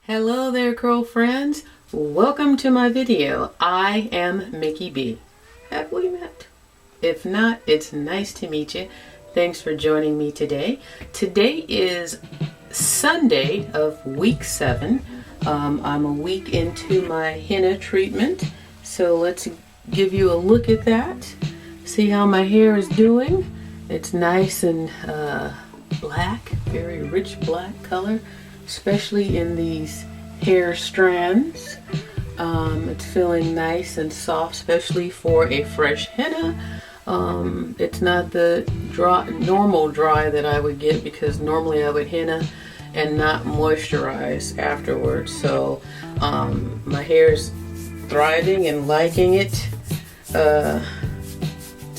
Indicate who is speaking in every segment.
Speaker 1: Hello there, curl friends. Welcome to my video. I am Mickey B. Have we met? If not, it's nice to meet you. Thanks for joining me today. Today is Sunday of week 7. I'm a week into my henna treatment, so let's give you a look at that. See how my hair is doing. It's nice and black, very rich black color, especially in these hair strands. It's feeling nice and soft, especially for a fresh henna. It's not the normal dry that I would get, because normally I would henna and not moisturize afterwards. So my hair is thriving and liking it. So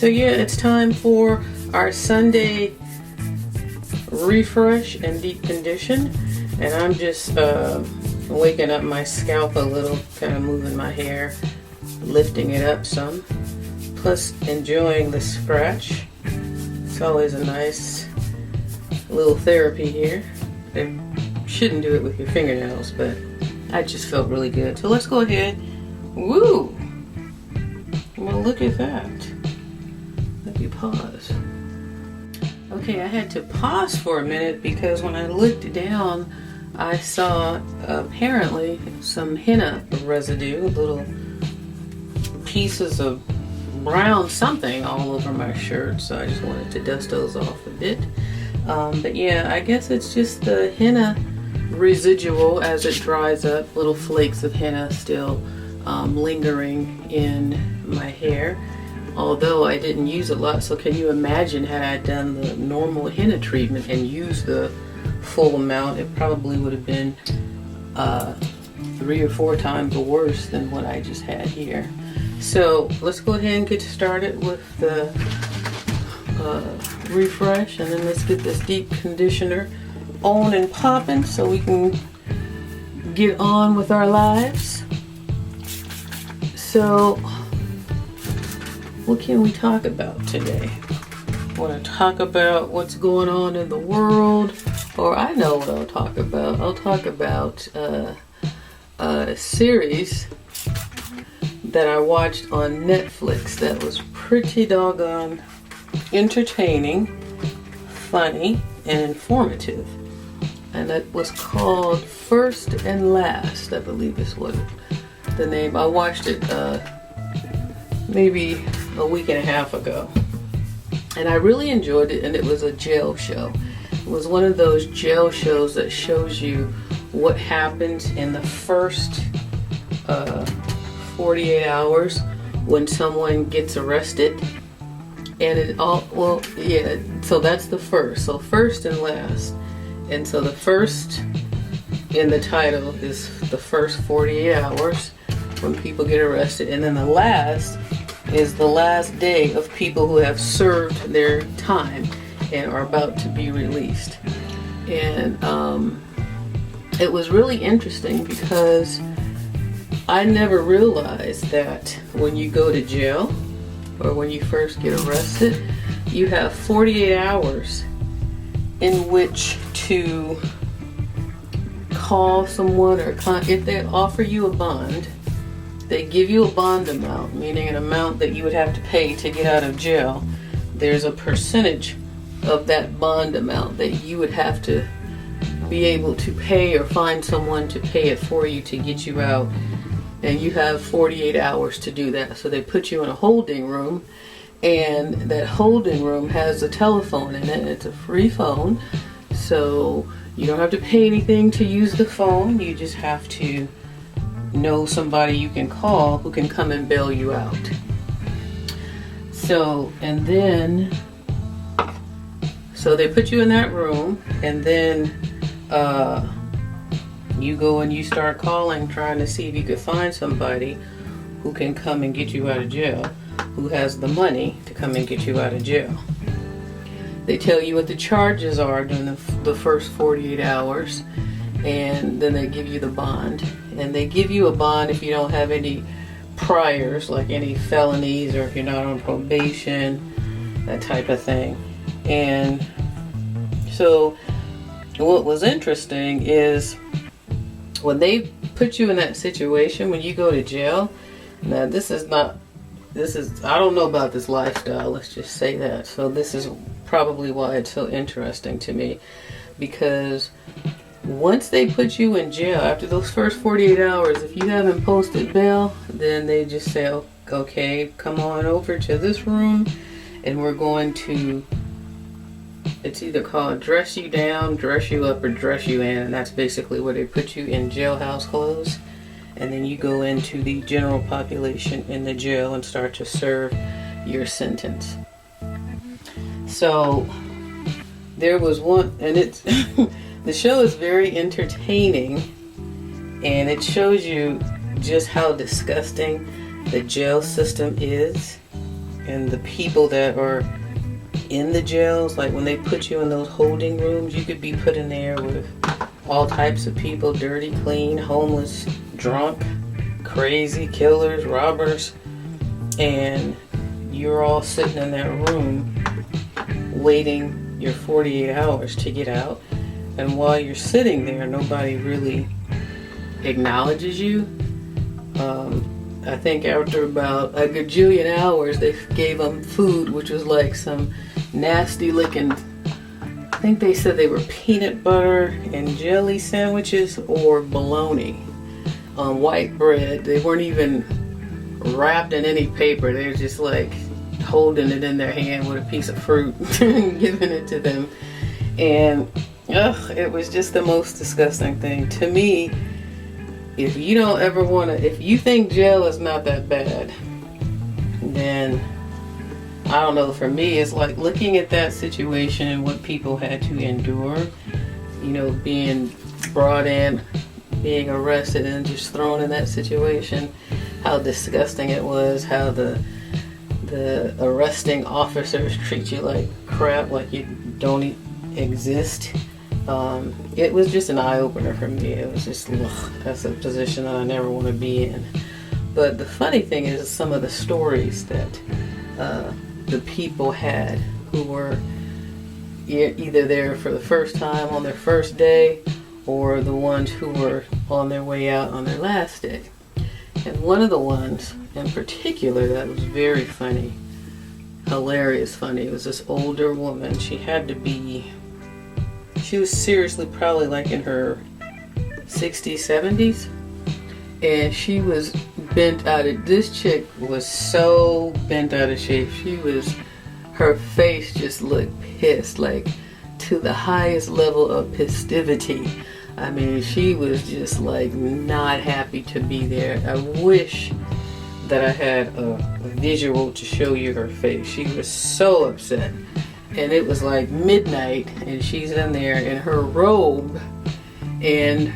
Speaker 1: yeah, it's time for our Sunday refresh and deep condition. And I'm just waking up my scalp a little, kind of moving my hair, lifting it up some, plus enjoying the scratch. It's always a nice little therapy here. You shouldn't do it with your fingernails, but I just felt really good. So let's go ahead. Woo! Well, look at that. Let me pause. Okay, I had to pause for a minute because when I looked down, I saw apparently some henna residue, little pieces of brown something all over my shirt, so I just wanted to dust those off a bit. But yeah, I guess it's just the henna residual as it dries up, little flakes of henna still lingering in my hair. Although I didn't use a lot, so can you imagine had I done the normal henna treatment and used the full amount, it probably would have been 3 or 4 times worse than what I just had here. So let's go ahead and get started with the refresh, and then let's get this deep conditioner on and popping so we can get on with our lives. So what can we talk about today? I want to talk about what's going on in the world, or I know what I'll talk about. I'll talk about a series that I watched on Netflix that was pretty doggone entertaining, funny, and informative. And it was called First and Last, I believe is what the name. I watched it maybe a week and a half ago, and I really enjoyed it. And it was a jail show. It was one of those jail shows that shows you what happens in the first 48 hours when someone gets arrested. And it all, well, yeah, so that's the first. So first and last. And so the first in the title is the first 48 hours when people get arrested, and then the last is the last day of people who have served their time and are about to be released. And it was really interesting because I never realized that when you go to jail or when you first get arrested, you have 48 hours in which to call someone, or if they offer you a bond, they give you a bond amount, meaning an amount that you would have to pay to get out of jail. There's a percentage of that bond amount that you would have to be able to pay, or find someone to pay it for you to get you out. And you have 48 hours to do that. So they put you in a holding room, and that holding room has a telephone in it. It's a free phone, so you don't have to pay anything to use the phone. You just have to know somebody you can call who can come and bail you out. So, and then, so they put you in that room, and then you go and you start calling, trying to see if you could find somebody who can come and get you out of jail, who has the money to come and get you out of jail. They tell you what the charges are during the first 48 hours, and then they give you the bond. And they give you a bond if you don't have any priors, like any felonies, or if you're not on probation, that type of thing. And so what was interesting is when they put you in that situation, when you go to jail, now I don't know about this lifestyle, let's just say that. So this is probably why it's so interesting to me, because once they put you in jail, after those first 48 hours, if you haven't posted bail, then they just say, okay, come on over to this room and we're going to, it's either called dress you down, dress you up, or dress you in. And that's basically where they put you in jailhouse clothes. And then you go into the general population in the jail and start to serve your sentence. So there was one, and it's the show is very entertaining, and it shows you just how disgusting the jail system is, and the people that are in the jails. Like when they put you in those holding rooms, you could be put in there with all types of people, dirty, clean, homeless, drunk, crazy, killers, robbers, and you're all sitting in that room waiting your 48 hours to get out. And while you're sitting there, nobody really acknowledges you. I think after about a gajillion hours, they gave them food, which was like some nasty looking, I think they said they were peanut butter and jelly sandwiches or bologna on white bread. They weren't even wrapped in any paper. They were just like holding it in their hand with a piece of fruit and giving it to them. And it was just the most disgusting thing to me. If you don't ever want to, if you think jail is not that bad, then I don't know, for me it's like looking at that situation and what people had to endure, you know, being brought in, being arrested and just thrown in that situation, how disgusting it was, how the arresting officers treat you like crap, like you don't exist. It was just an eye-opener for me. It was just, that's a position that I never want to be in. But the funny thing is some of the stories that the people had who were either there for the first time on their first day, or the ones who were on their way out on their last day. And one of the ones in particular that was very funny, hilarious funny, it was this older woman. She was seriously probably like in her 60s, 70s. And she was bent out of, this chick was so bent out of shape. Her face just looked pissed, like to the highest level of festivity. I mean, she was just like not happy to be there. I wish that I had a visual to show you her face. She was so upset. And it was like midnight and she's in there in her robe, and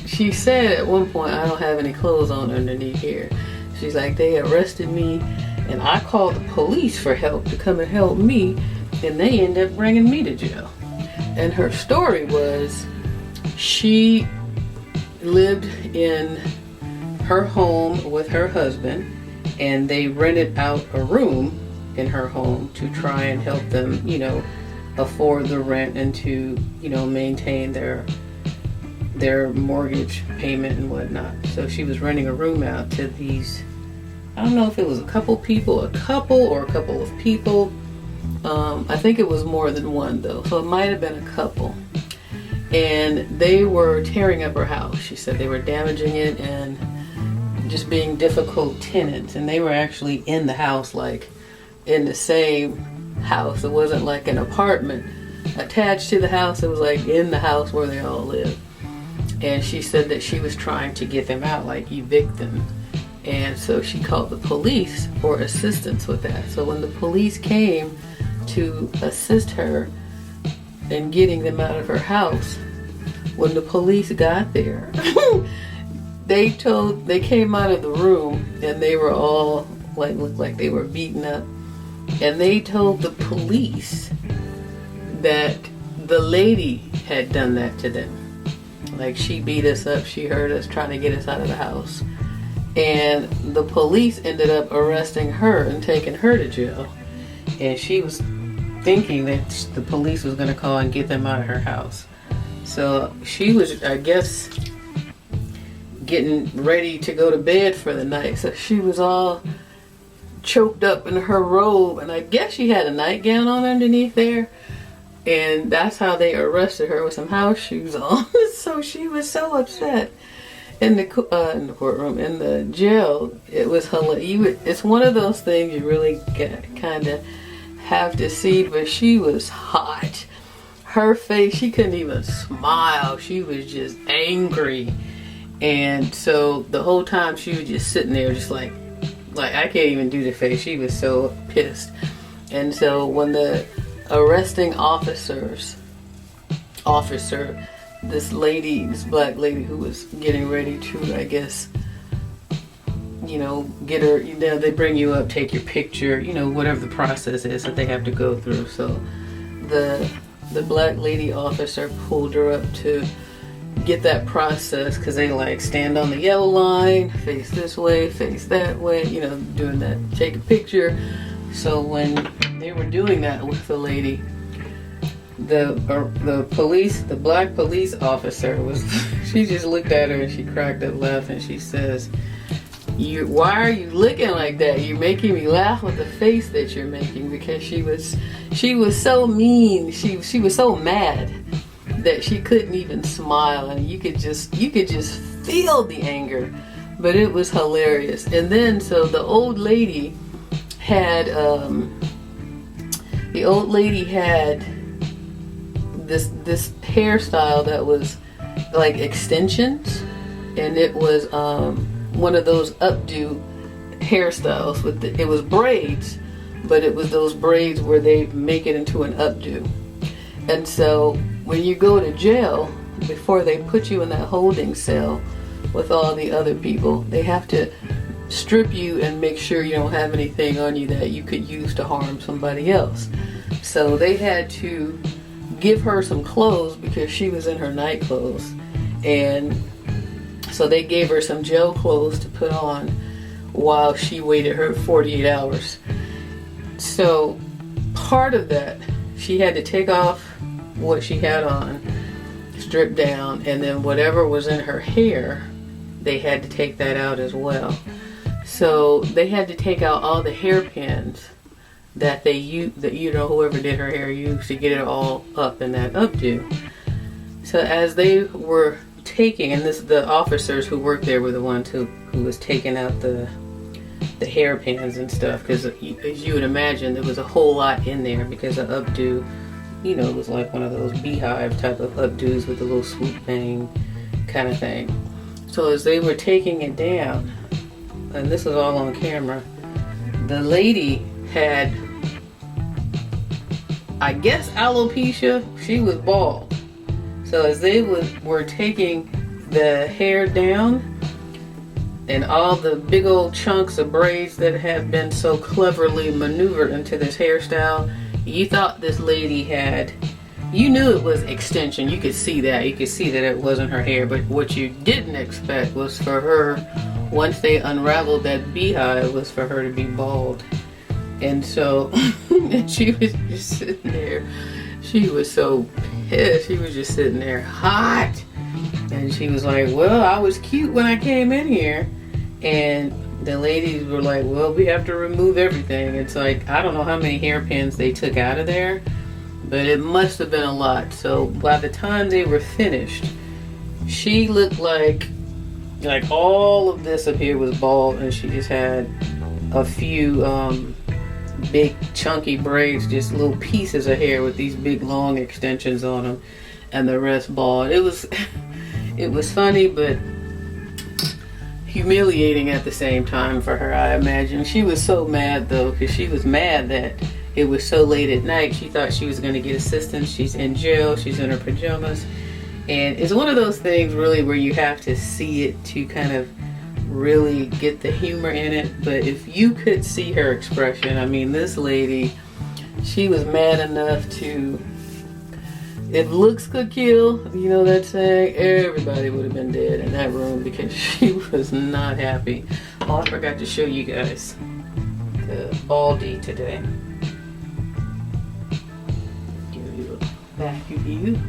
Speaker 1: she said at one point, I don't have any clothes on underneath here. She's like, they arrested me and I called the police for help to come and help me, and they ended up bringing me to jail. And her story was, she lived in her home with her husband, and they rented out a room in her home to try and help them, you know, afford the rent and to, you know, maintain their mortgage payment and whatnot. So she was renting a room out to these, I don't know if it was a couple of people. I think it was more than one though, so it might have been a couple. And they were tearing up her house. She said they were damaging it and just being difficult tenants. And they were actually in the house, like in the same house. It wasn't like an apartment attached to the house. It was like in the house where they all lived. And she said that she was trying to get them out, like evict them. And so she called the police for assistance with that. So when the police came to assist her in getting them out of her house, when the police got there, they came out of the room and they were all like, looked like they were beaten up. And they told the police that the lady had done that to them. Like, she beat us up, she hurt us, trying to get us out of the house. And the police ended up arresting her and taking her to jail. And she was thinking that the police was going to call and get them out of her house. So she was, I guess, getting ready to go to bed for the night. So she was all choked up in her robe, and I guess she had a nightgown on underneath there. And that's how they arrested her, with some house shoes on. So she was so upset in the courtroom, in the jail. It was hilarious. It's one of those things you really kind of have to see. But she was hot. Her face, she couldn't even smile. She was just angry. And so the whole time she was just sitting there, just like I can't even do the face. She was so pissed. And so when the arresting officer, this black lady who was getting ready to, I guess, get her, they bring you up, take your picture, whatever the process is that they have to go through. So the black lady officer pulled her up to get that process, because they like stand on the yellow line, face this way, face that way, doing that, take a picture. So when they were doing that with the lady, the black police officer she just looked at her and she cracked up laughing. She says, why are you looking like that? You're making me laugh with the face that you're making. Because she was so mean. She was so mad that she couldn't even smile, and you could just feel the anger. But it was hilarious. And then so the old lady had this hairstyle that was like extensions, and it was one of those updo hairstyles it was braids, but it was those braids where they make it into an updo. And so when you go to jail, before they put you in that holding cell with all the other people, they have to strip you and make sure you don't have anything on you that you could use to harm somebody else. So they had to give her some clothes because she was in her night clothes, and so they gave her some jail clothes to put on while she waited her 48 hours. So part of that, she had to take off what she had on, strip down, and then whatever was in her hair, they had to take that out as well. So they had to take out all the hairpins that whoever did her hair used to get it all up in that updo. So as they were taking, and the officers who worked there were the ones who was taking out the hairpins and stuff, because as you would imagine, there was a whole lot in there, because the updo, it was like one of those beehive type of updos with a little swoop bang kind of thing. So as they were taking it down, and this was all on camera, the lady had, I guess, alopecia. She was bald. So as they were taking the hair down, and all the big old chunks of braids that have been so cleverly maneuvered into this hairstyle, you thought this lady you knew it was extension. You could see that. You could see that it wasn't her hair. But what you didn't expect was for her, once they unraveled that beehive, was for her to be bald. And so and she was just sitting there. She was so pissed. She was just sitting there hot. And she was like, well, I was cute when I came in here. And the ladies were like, well, we have to remove everything. It's like, I don't know how many hairpins they took out of there, but it must have been a lot. So by the time they were finished, she looked like all of this up here was bald, and she just had a few big chunky braids, just little pieces of hair with these big long extensions on them, and the rest bald. It was funny, but humiliating at the same time for her, I imagine. She was so mad though, because she was mad that it was so late at night. She thought she was going to get assistance. She's in jail. She's in her pajamas. And it's one of those things really where you have to see it to kind of really get the humor in it. But if you could see her expression, I mean, this lady, she was mad enough to, if looks could kill, you know that saying, everybody would have been dead in that room, because she was not happy. Oh, I forgot to show you guys the baldy today. Give you a back view.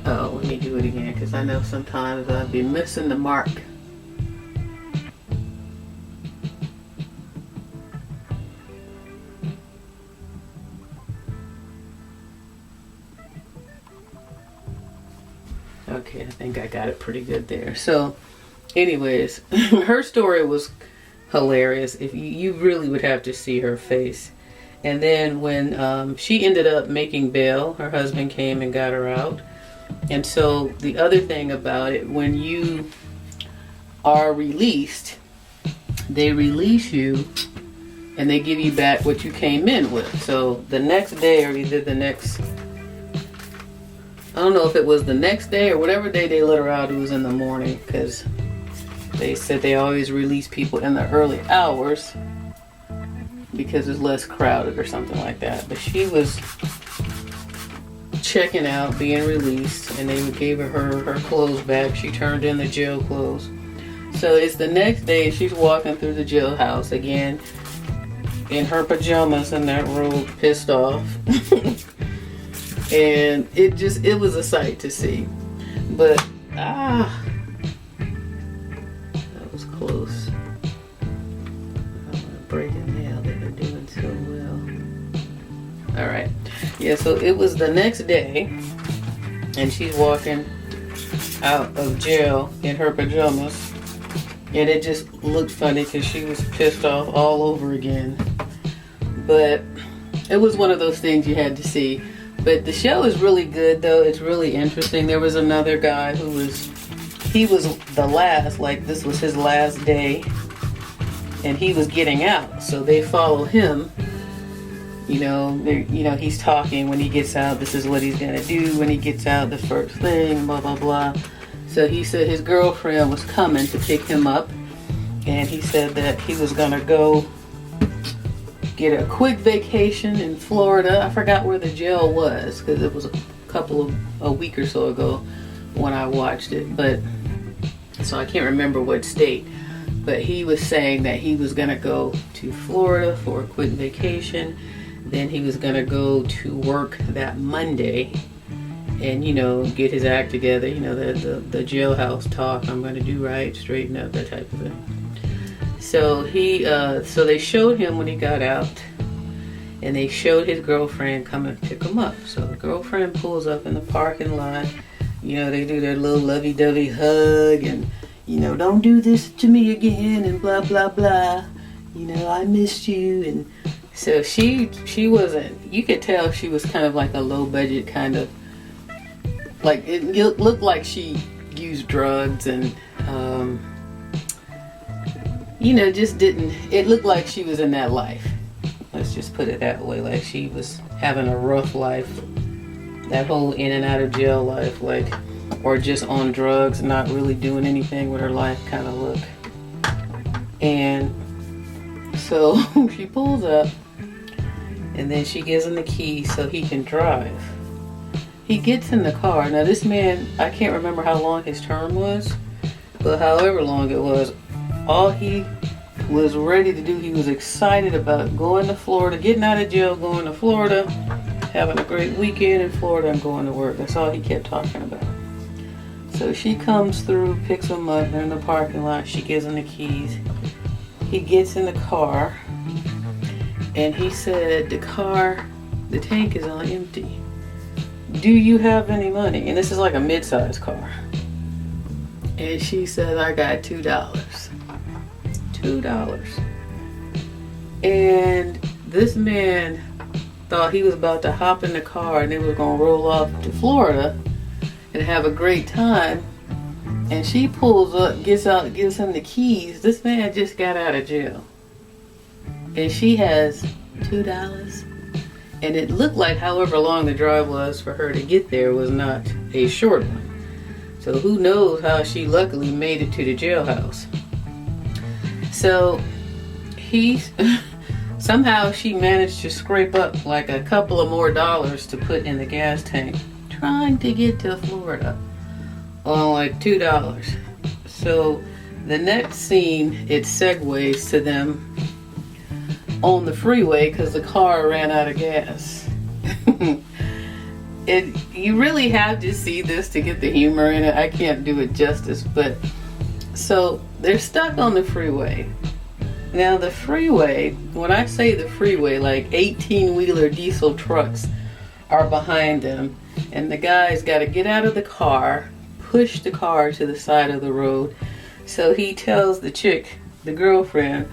Speaker 1: Oh, let me do it again, because I know sometimes I'll be missing the mark. Okay, I think I got it pretty good there. So, anyways, her story was hilarious. If you really would have to see her face. And then when she ended up making bail, her husband came and got her out. And so the other thing about it, when you are released, they release you and they give you back what you came in with. So the next day, or either the next, I don't know if it was the next day or whatever day they let her out, it was in the morning, because they said they always release people in the early hours because it's less crowded or something like that. But she was checking out, being released, and they gave her clothes back. She turned in the jail clothes. So it's the next day, she's walking through the jailhouse again in her pajamas and that robe, pissed off. And it was a sight to see. But that was close. Breaking nail, they've been doing so well. All right, yeah, so it was the next day, and she's walking out of jail in her pajamas, and it just looked funny because she was pissed off all over again. But it was one of those things you had to see. But the show is really good, though. It's really interesting. There was another guy who was the last, like this was his last day, and he was getting out. So they follow him. He's talking when he gets out. This is what he's gonna do when he gets out. The first thing, blah blah blah. So he said his girlfriend was coming to pick him up, and he said that he was gonna go get a quick vacation in Florida. I forgot where the jail was because it was a week or so ago when I watched it, but so I can't remember what state. But he was saying that he was gonna go to Florida for a quick vacation. Then he was gonna go to work that Monday and get his act together, the jailhouse talk, I'm gonna do right, straighten up, that type of thing. So so they showed him when he got out, and they showed his girlfriend coming to pick him up. So the girlfriend pulls up in the parking lot. They do their little lovey-dovey hug and, don't do this to me again and blah, blah, blah. I missed you. And so she wasn't, you could tell she was kind of like a low budget kind of, like it looked like she used drugs and, just didn't, it looked like she was in that life. Let's just put it that way. Like she was having a rough life, that whole in and out of jail life, or just on drugs, not really doing anything with her life kind of look. And so she pulls up, and then she gives him the key so he can drive. He gets in the car. Now this man, I can't remember how long his term was, but however long it was, all he was ready to do, he was excited about going to Florida, getting out of jail, going to Florida, having a great weekend in Florida, and going to work. That's all he kept talking about. So she comes through, picks him up, they're in the parking lot, she gives him the keys. He gets in the car, and he said, the tank is on empty. Do you have any money? And this is like a mid-sized car. And she said, I got $2. $2. And this man thought he was about to hop in the car and they were going to roll off to Florida and have a great time. And she pulls up, gets out, gives him the keys. This man just got out of jail. And she has $2. And it looked like however long the drive was for her to get there was not a short one. So who knows how she luckily made it to the jailhouse. So somehow she managed to scrape up like a couple of more dollars to put in the gas tank, trying to get to Florida on like $2. So the next scene, it segues to them on the freeway because the car ran out of gas. you really have to see this to get the humor in it. I can't do it justice, but so they're stuck on the freeway. Now the freeway, when I say the freeway, like 18-wheeler diesel trucks are behind them, and the guy's got to get out of the car, push the car to the side of the road. So he tells the chick, the girlfriend,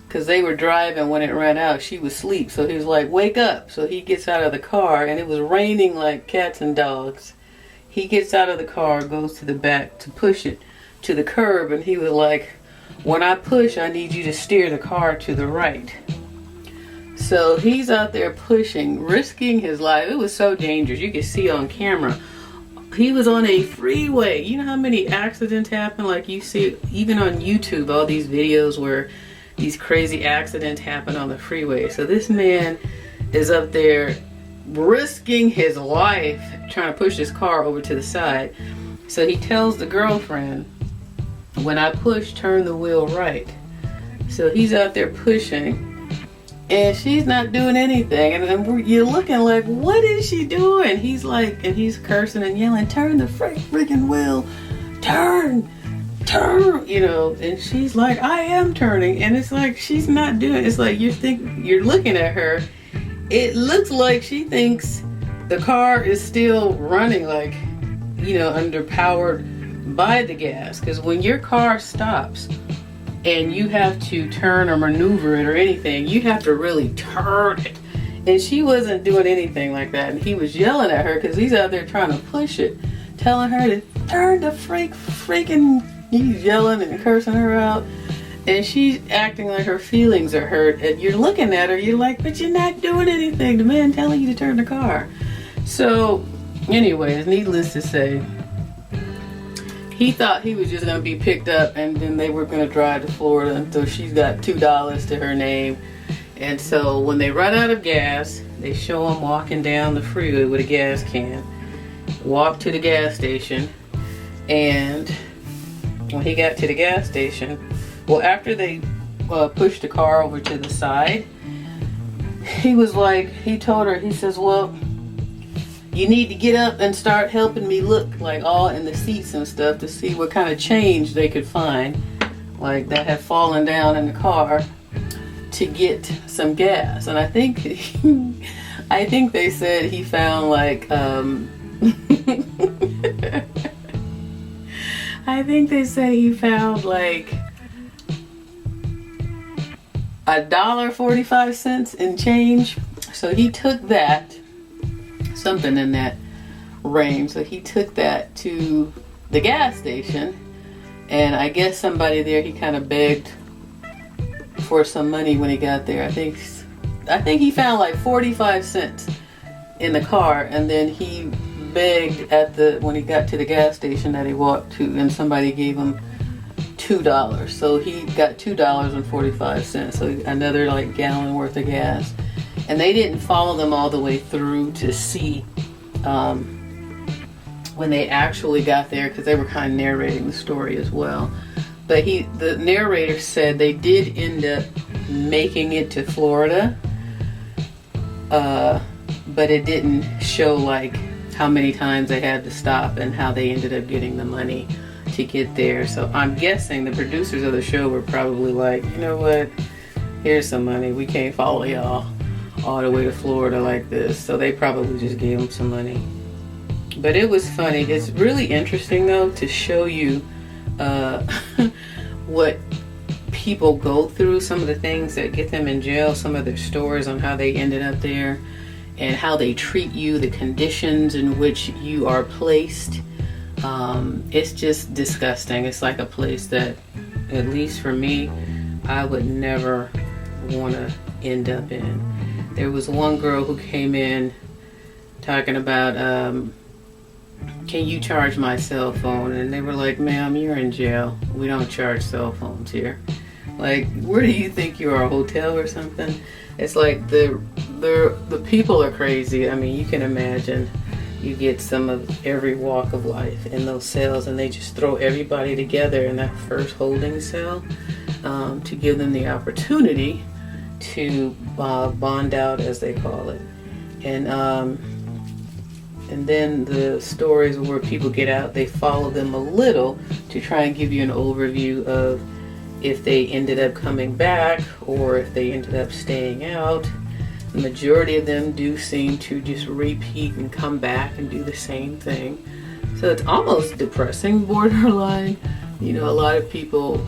Speaker 1: because they were driving when it ran out, she was asleep, so he was like, wake up. So he gets out of the car, and it was raining like cats and dogs. He gets out of the car, goes to the back to push it to the curb, and he was like, when I push, I need you to steer the car to the right. So he's out there pushing, risking his life. It was so dangerous. You could see on camera. He was on a freeway. You know how many accidents happen? Like you see, even on YouTube, all these videos where these crazy accidents happen on the freeway. So this man is up there risking his life trying to push his car over to the side. So he tells the girlfriend, when I push, turn the wheel right. So he's out there pushing, and she's not doing anything. And you're looking like, what is she doing? He's like, and he's cursing and yelling, turn the freaking wheel, turn, you know. And she's like, I am turning. And it's like, she's not doing it. It's like you're looking at her. It looks like she thinks the car is still running, like, you know, underpowered by the gas. Because when your car stops and you have to turn or maneuver it or anything, you have to really turn it. And she wasn't doing anything like that. And he was yelling at her because he's out there trying to push it, telling her to turn the freaking, he's yelling and cursing her out. And she's acting like her feelings are hurt. And you're looking at her, you're like, but you're not doing anything. The man telling you to turn the car. So anyways, needless to say, he thought he was just going to be picked up and then they were going to drive to Florida until she's got $2 to her name. And so when they run out of gas, they show him walking down the freeway with a gas can. Walk to the gas station. And when he got to the gas station, well, after they pushed the car over to the side, he was like, he told her, he says, well, you need to get up and start helping me look, like, all in the seats and stuff to see what kind of change they could find, like, that had fallen down in the car to get some gas. And I think they said he found like I think they said he found like $1.45 in change. So he took that, something in that range. So he took that to the gas station, and I guess somebody there, he kind of begged for some money when he got there. I think he found like 45 cents in the car, and then he begged when he got to the gas station that he walked to, and somebody gave him $2. So he got $2.45. So another like gallon worth of gas. And they didn't follow them all the way through to see when they actually got there, because they were kind of narrating the story as well. But the narrator said they did end up making it to Florida, but it didn't show like how many times they had to stop and how they ended up getting the money to get there. So I'm guessing the producers of the show were probably like, you know what, here's some money. We can't follow y'all all the way to Florida like this. So they probably just gave them some money. But it was funny. It's really interesting though to show you what people go through, some of the things that get them in jail, some of their stories on how they ended up there, and how they treat you, the conditions in which you are placed. It's just disgusting. It's like a place that, at least for me, I would never want to end up in. There was one girl who came in talking about, can you charge my cell phone? And they were like, ma'am, you're in jail. We don't charge cell phones here. Like, where do you think you are, a hotel or something? It's like the people are crazy. I mean, you can imagine you get some of every walk of life in those cells, and they just throw everybody together in that first holding cell to give them the opportunity to bond out, as they call it. And And then the stories where people get out, they follow them a little to try and give you an overview of if they ended up coming back or if they ended up staying out. The majority of them do seem to just repeat and come back and do the same thing. So it's almost depressing, borderline. You know, a lot of people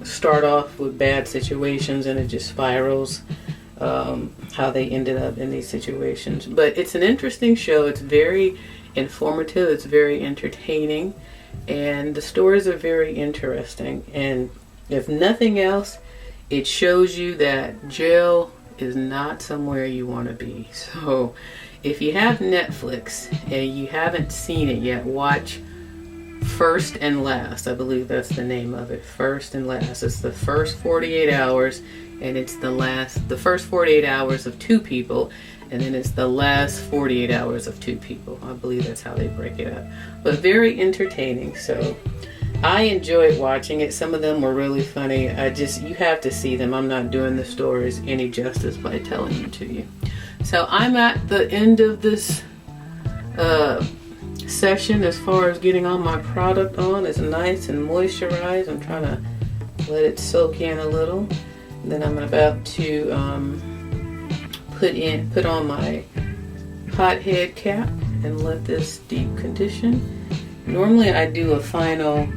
Speaker 1: start off with bad situations and it just spirals, how they ended up in these situations. But it's an interesting show. It's very informative. It's very entertaining. And the stories are very interesting. And if nothing else, it shows you that jail is not somewhere you want to be. So if you have Netflix and you haven't seen it yet, watch First and Last. I believe that's the name of it. First and Last. It's the first 48 hours, and it's the first 48 hours of two people, and then it's the last 48 hours of two people. I believe that's how they break it up. But very entertaining. So I enjoyed watching it. Some of them were really funny. You have to see them. I'm not doing the stories any justice by telling them to you. So I'm at the end of this session as far as getting all my product on. It's nice and moisturized. I'm trying to let it soak in a little. And then I'm about to put on my hot head cap and let this deep condition. Normally I do a final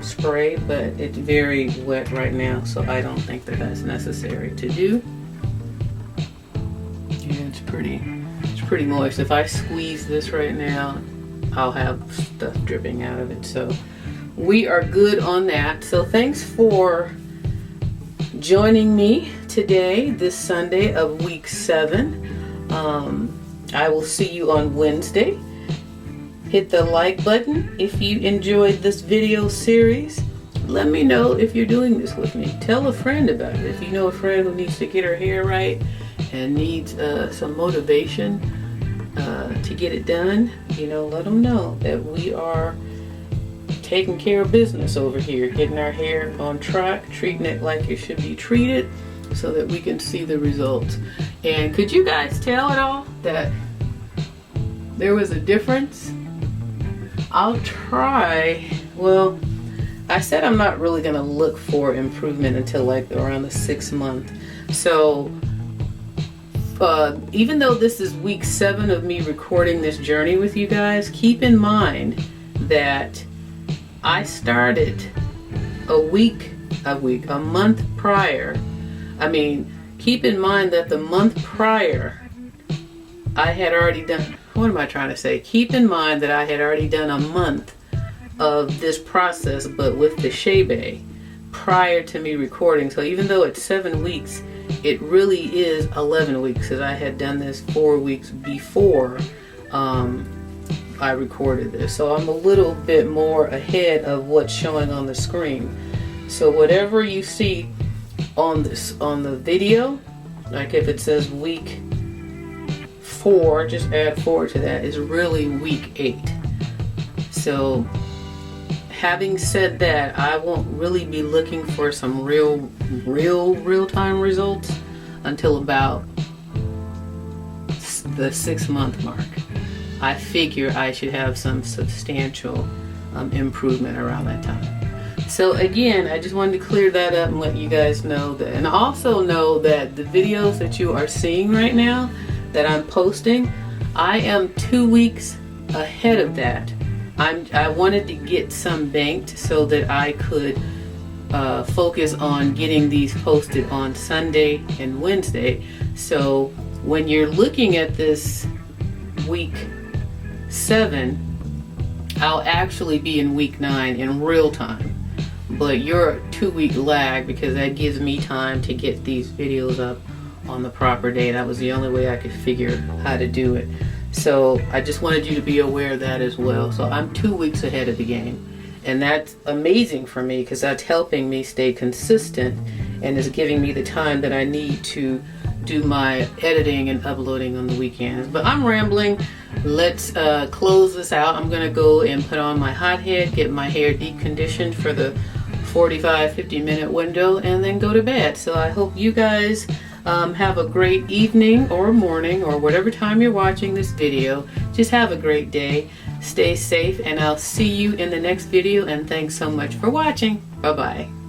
Speaker 1: spray, but it's very wet right now, so I don't think that that's necessary to do. Yeah, it's pretty moist. If I squeeze this right now, I'll have stuff dripping out of it. So we are good on that. So thanks for joining me today, this Sunday of week 7. I will see you on Wednesday. Hit the like button if you enjoyed this video series. Let me know if you're doing this with me. Tell a friend about it. If you know a friend who needs to get her hair right and needs some motivation to get it done, you know, let them know that we are taking care of business over here, getting our hair on track, treating it like it should be treated so that we can see the results. And could you guys tell at all that there was a difference? I'll try. Well, I said I'm not really going to look for improvement until like around the 6th month. So even though this is week 7 of me recording this journey with you guys, keep in mind that I started a month prior. I mean, keep in mind that the month prior I had already done, what am I trying to say? Keep in mind that I had already done a month of this process, but with the Shea Bay prior to me recording. So even though it's 7 weeks, it really is 11 weeks because I had done this 4 weeks before I recorded this. So I'm a little bit more ahead of what's showing on the screen. So whatever you see on the video, like if it says week 4, just add 4 to that, is really week 8. So having said that, I won't really be looking for some real-time results until about the 6 month mark. I figure I should have some substantial improvement around that time. So again, I just wanted to clear that up and let you guys know that, and also know that the videos that you are seeing right now that I'm posting, I am 2 weeks ahead of that. I wanted to get some banked so that I could focus on getting these posted on Sunday and Wednesday. So when you're looking at this week 7, I'll actually be in week 9 in real time. But you're a 2-week lag because that gives me time to get these videos up on the proper day. That was the only way I could figure how to do it. So I just wanted you to be aware of that as well. So I'm 2 weeks ahead of the game. And that's amazing for me because that's helping me stay consistent and is giving me the time that I need to do my editing and uploading on the weekends. But I'm rambling. Let's close this out. I'm going to go and put on my hot head, get my hair deep conditioned for the 45-50 minute window, and then go to bed. So I hope you guys Have a great evening or morning or whatever time you're watching this video. Just have a great day. Stay safe, and I'll see you in the next video, and thanks so much for watching. Bye-bye.